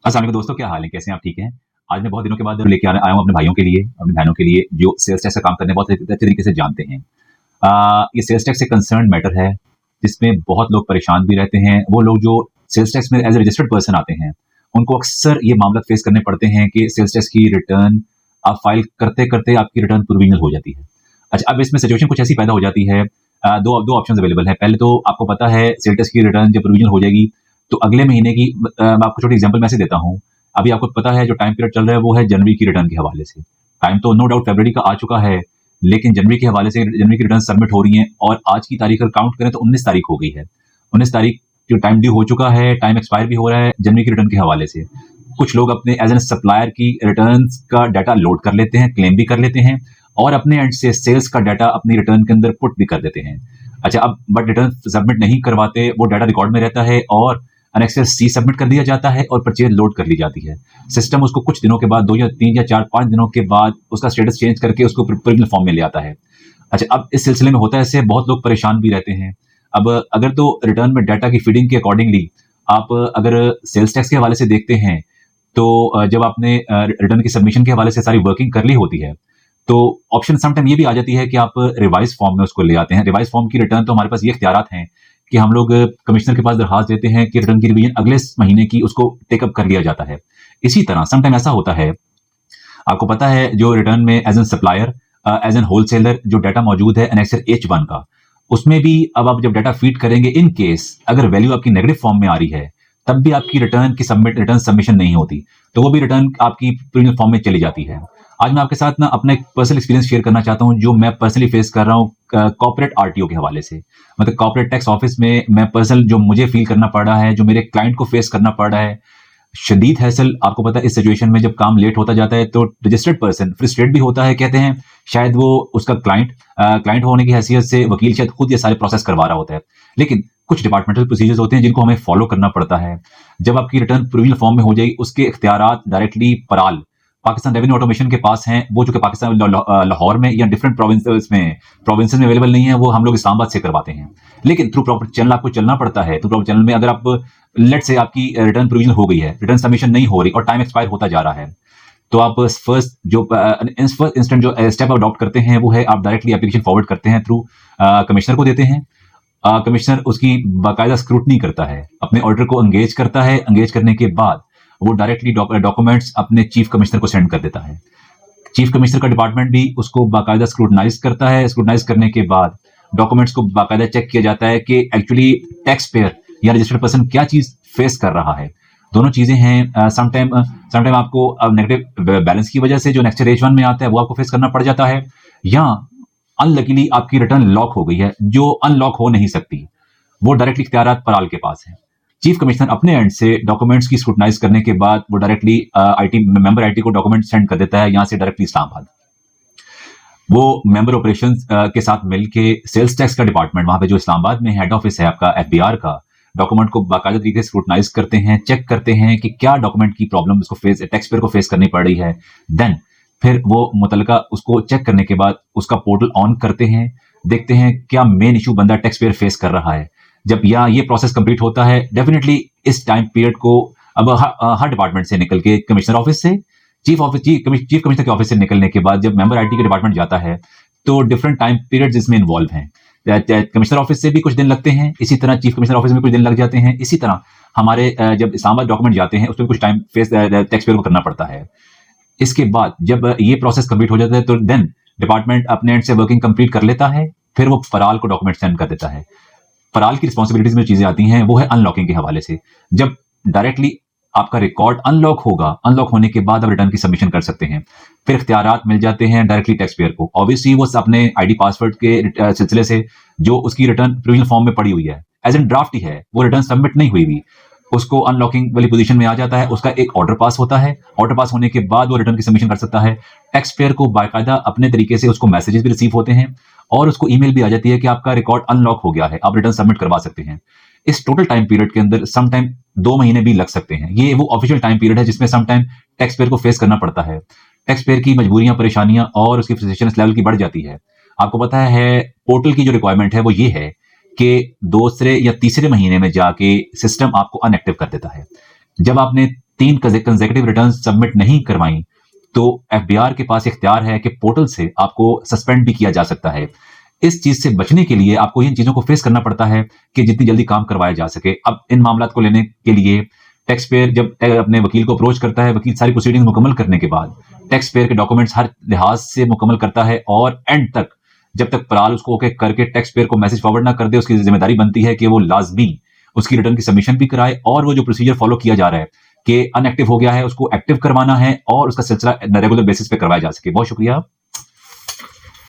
अस्सलाम वालेकुम दोस्तों, क्या हाल है? कैसे हैं आप? ठीक हैं? आज मैं बहुत दिनों के बाद लेके आया हूँ अपने भाइयों के लिए, अपनी बहनों के लिए जो सेल्स टैक्स का काम करने बहुत अच्छे तरीके से जानते हैं। ये सेल्स टैक्स एक कंसर्न मैटर है, जिसमें बहुत लोग परेशान भी रहते हैं। वो लोग जो सेल्स टैक्स में एज़ अ रजिस्टर्ड पर्सन आते हैं, उनको अक्सर ये मामला फेस करने पड़ते हैं कि सेल्स टैक्स की रिटर्न आप फाइल करते-करते आपकी रिटर्न प्रोविज़नल हो जाती है। अच्छा, अब इसमें सिचुएशन कुछ ऐसी पैदा हो जाती है। दो ऑप्शंस अवेलेबल हैं। पहले तो आपको पता है सेल्स टैक्स की रिटर्न जब प्रोविज़नल हो जाएगी, तो अगले महीने की मैं आपको छोटी एग्ज़ाम्पल मैं ऐसे देता हूँ। अभी आपको पता है जो टाइम पीरियड चल रहा है वो है जनवरी की रिटर्न के हवाले से। टाइम तो नो डाउट फरवरी का आ चुका है, लेकिन जनवरी के हवाले से जनवरी की रिटर्न सबमिट हो रही हैं और आज की तारीख अगर काउंट करें तो 19 तारीख हो गई है। 19 तारीख जो टाइम ड्यू हो चुका है, टाइम एक्सपायर भी हो रहा है जनवरी की रिटर्न के हवाले से। कुछ लोग अपने एज़ एन सप्लायर की रिटर्न्स का डाटा लोड कर लेते हैं, क्लेम भी कर लेते हैं और अपने एंड से सेल्स का डाटा अपनी रिटर्न के अंदर पुट भी कर देते हैं। अच्छा, अब बट रिटर्न सबमिट नहीं करवाते, वो डाटा रिकॉर्ड में रहता है और एनेक्सर सी सबमिट कर दिया जाता है और परचेज लोड कर ली जाती है। सिस्टम उसको कुछ दिनों के बाद 2 या 3 या 4-5 दिनों के बाद उसका स्टेटस चेंज करके उसको प्रोविज़नल फॉर्म में ले आता है। अच्छा, अब इस सिलसिले में होता ऐसे है, बहुत लोग परेशान भी रहते हैं। अब अगर तो रिटर्न में डाटा की फीडिंग के अकॉर्डिंगली आप अगर सेल्स टैक्स के हवाले से देखते हैं, तो जब आपने रिटर्न की सबमिशन के हवाले से सारी वर्किंग कर ली होती है, तो ऑप्शन सम टाइम ये भी आ जाती है कि आप रिवाइज़ फॉर्म में उसको ले आते हैं। रिवाइज़ फॉर्म की रिटर्न तो हमारे पास ये इख्तियारात हैं कि हम लोग कमिश्नर के पास दरख्वास्त देते हैं कि रिटर्न की रिवीजन अगले महीने की उसको टेक अप कर लिया जाता है। इसी तरह सम टाइम ऐसा होता है, आपको पता है जो रिटर्न में as an supplier as an wholesaler जो डाटा मौजूद है एनेक्सर H1 का, उसमें भी अब आप जब डाटा फीड करेंगे इन केस अगर वैल्यू आपकी नेगेटिव फॉर्म में आ रही है, तब भी आपकी रिटर्न सबमिशन नहीं होती। तो वो भी रिटर्न आपकी प्रीमियम फॉर्म में चली जाती है। आज मैं आपके साथ ना अपना एक पर्सनल एक्सपीरियंस शेयर करना चाहता हूँ जो मैं पर्सनली फेस कर रहा हूँ कॉर्पोरेट आरटीओ के हवाले से। मतलब कॉर्पोरेट टैक्स ऑफिस में मैं पर्सनल जो मुझे फील करना पड़ रहा है, जो मेरे क्लाइंट को फेस करना पड़ रहा है, शदीद हैसल। आपको पता है इस सिचुएशन में जब काम लेट होता जाता है तो रजिस्टर्ड पर्सन फ्रस्ट्रेट भी होता है। कहते हैं शायद वो उसका क्लाइंट होने की हैसियत से वकील शायद खुद ये सारे प्रोसेस करवा रहा होता है। लेकिन कुछ डिपार्टमेंटल प्रोसीजर्स होते हैं जिनको हमें फॉलो करना पड़ता है। जब आपकी रिटर्न प्रोविजनल फॉर्म में हो जाएगी, उसके इख्तियारात डायरेक्टली पराल पाकिस्तान रेवेन्यू ऑटोमेशन के पास हैं। वो जो कि पाकिस्तान लाहौर में या डिफरेंट प्रोविंसेस में अवेलेबल नहीं है, वो हम लोग इस्लामाबाद से करवाते हैं। लेकिन थ्रू प्रॉपर चैनल आपको चलना पड़ता है। थ्रू प्रॉपर चैनल में अगर आप लेट्स से आपकी रिटर्न प्रोविजन हो गई है, रिटर्न सबमिशन नहीं हो रही और टाइम एक्सपायर होता जा रहा है, तो आप फर्स्ट इंस्टेंट जो स्टेप अडॉप्ट करते हैं वो है आप डायरेक्टली एप्लीकेशन फॉरवर्ड करते हैं थ्रू कमिश्नर को देते हैं। कमिश्नर उसकी बाकायदा स्क्रूटनी करता है, अपने ऑर्डर को एंगेज करता है। एंगेज करने के बाद वो डायरेक्टली डॉक्यूमेंट्स अपने चीफ कमिश्नर को सेंड कर देता है। चीफ कमिश्नर का डिपार्टमेंट भी उसको बाकायदा स्क्रूटनाइज करता है। स्क्रूटनाइज करने के बाद डॉक्यूमेंट्स को बाकायदा चेक किया जाता है कि एक्चुअली टैक्स पेयर या रजिस्टर्ड पर्सन क्या चीज फेस कर रहा है। दोनों चीजें हैं। समटाइम आपको नेगेटिव बैलेंस की वजह से जो नेक्स्ट H1 में आता है वो आपको फेस करना पड़ जाता है, या अनलकीली आपकी रिटर्न लॉक हो गई है जो अनलॉक हो नहीं सकती। वो डायरेक्टली इख्तियारात पराल के पास है। चीफ कमिश्नर अपने एंड से डॉक्यूमेंट्स की स्क्रूटनाइज करने के बाद वो डायरेक्टली आईटी को डॉक्यूमेंट सेंड कर देता है, यहां से डायरेक्टली इस्लामाबाद। वो मेंबर ऑपरेशंस के साथ मिलके सेल्स टैक्स का डिपार्टमेंट वहां पे जो इस्लामाबाद में हेड ऑफिस है आपका एफबीआर का, डॉक्यूमेंट को बाकायदा तरीके से स्क्रूटनाइज करते हैं, चेक करते हैं कि क्या डॉक्यूमेंट की प्रॉब्लम उसको टैक्स पेयर को फेस करनी पड़ रही है। देन फिर वो मुतलका उसको चेक करने के बाद उसका पोर्टल ऑन करते हैं, देखते हैं क्या मेन इशू बंदा टैक्स पेयर फेस कर रहा है। जब ये प्रोसेस कंप्लीट होता है, डेफिनेटली इस टाइम पीरियड को अब हर डिपार्टमेंट से निकल के कमिश्नर ऑफिस से चीफ कमिश्नर के ऑफिस से निकलने के बाद जब मेंबर आईटी के डिपार्टमेंट जाता है, तो डिफरेंट टाइम पीरियड इसमें इन्वॉल्व हैं। कमिश्नर ऑफिस से भी कुछ दिन लगते हैं, इसी तरह चीफ कमिश्नर ऑफिस में कुछ दिन लग जाते हैं। इसी तरह हमारे जब इस्लामाबाद डॉक्यूमेंट जाते हैं उसमें कुछ टाइम फेस टैक्स पेयर को करना पड़ता है। इसके बाद जब ये प्रोसेस कंप्लीट हो जाता है तो देन डिपार्टमेंट अपने एंड से वर्किंग कंप्लीट कर लेता है, फिर वो फराल को डॉक्यूमेंट सेंड कर देता है। फराल की रिस्पॉन्सिबिलिटीज में चीजें आती हैं वो है अनलॉकिंग के हवाले से। जब डायरेक्टली आपका रिकॉर्ड अनलॉक होगा, अनलॉक होने के बाद आप रिटर्न की सबमिशन कर सकते हैं। फिर इख्तियारात मिल जाते हैं डायरेक्टली टैक्स पेयर को। ऑब्वियसली वो अपने आईडी पासवर्ड के सिलसिले से जो उसकी रिटर्न प्रोविजनल फॉर्म में पड़ी हुई है, एज एन ड्राफ्ट ही है, वो रिटर्न सबमिट नहीं हुई हुई, उसको अनलॉकिंग वाली पोजीशन में आ जाता है। उसका एक ऑर्डर पास होता है, ऑर्डर पास होने के बाद वो रिटर्न की सबमिशन कर सकता है। टैक्स पेयर को बाकायदा अपने तरीके से उसको मैसेजेस भी रिसीव होते हैं और उसको ईमेल भी आ जाती है कि आपका रिकॉर्ड अनलॉक हो गया है, आप रिटर्न सबमिट करवा सकते हैं। इस टोटल टाइम पीरियड के अंदर सम टाइम 2 महीने भी लग सकते हैं। ये वो ऑफिशियल टाइम पीरियड है जिसमें सम टाइम टैक्स पेयर को फेस करना पड़ता है। टैक्स पेयर की मजबूरियां, परेशानियां और उसकी फ्रस्ट्रेशन इस लेवल की बढ़ जाती है। आपको पता है पोर्टल की जो रिक्वायरमेंट है वो ये है कि दूसरे या तीसरे महीने में जाके सिस्टम आपको अनएक्टिव कर देता है। जब आपने 3 कंसेक्यूटिव रिटर्न सबमिट नहीं करवाई, तो एफबीआर के पास इख्तियार है कि पोर्टल से आपको सस्पेंड भी किया जा सकता है। इस चीज से बचने के लिए आपको इन चीजों को फेस करना पड़ता है कि जितनी जल्दी काम करवाया जा सके। अब इन मामलात को लेने के लिए टैक्स पेयर जब अपने वकील को अप्रोच करता है, वकील सारी प्रोसीडिंग मुकम्मल करने के बाद टैक्स पेयर के डॉक्यूमेंट्स हर लिहाज से मुकम्मल करता है और एंड तक जब तक पराल उसको ओके करके टैक्स पेयर को मैसेज फॉरवर्ड ना कर दे, उसकी जिम्मेदारी बनती है कि वो लाजमी उसकी रिटर्न की सबमिशन भी कराए और वो जो प्रोसीजर फॉलो किया जा रहा है कि अनएक्टिव हो गया है उसको एक्टिव करवाना है और उसका सिलसिला रेगुलर बेसिस पे करवाया जा सके। बहुत शुक्रिया।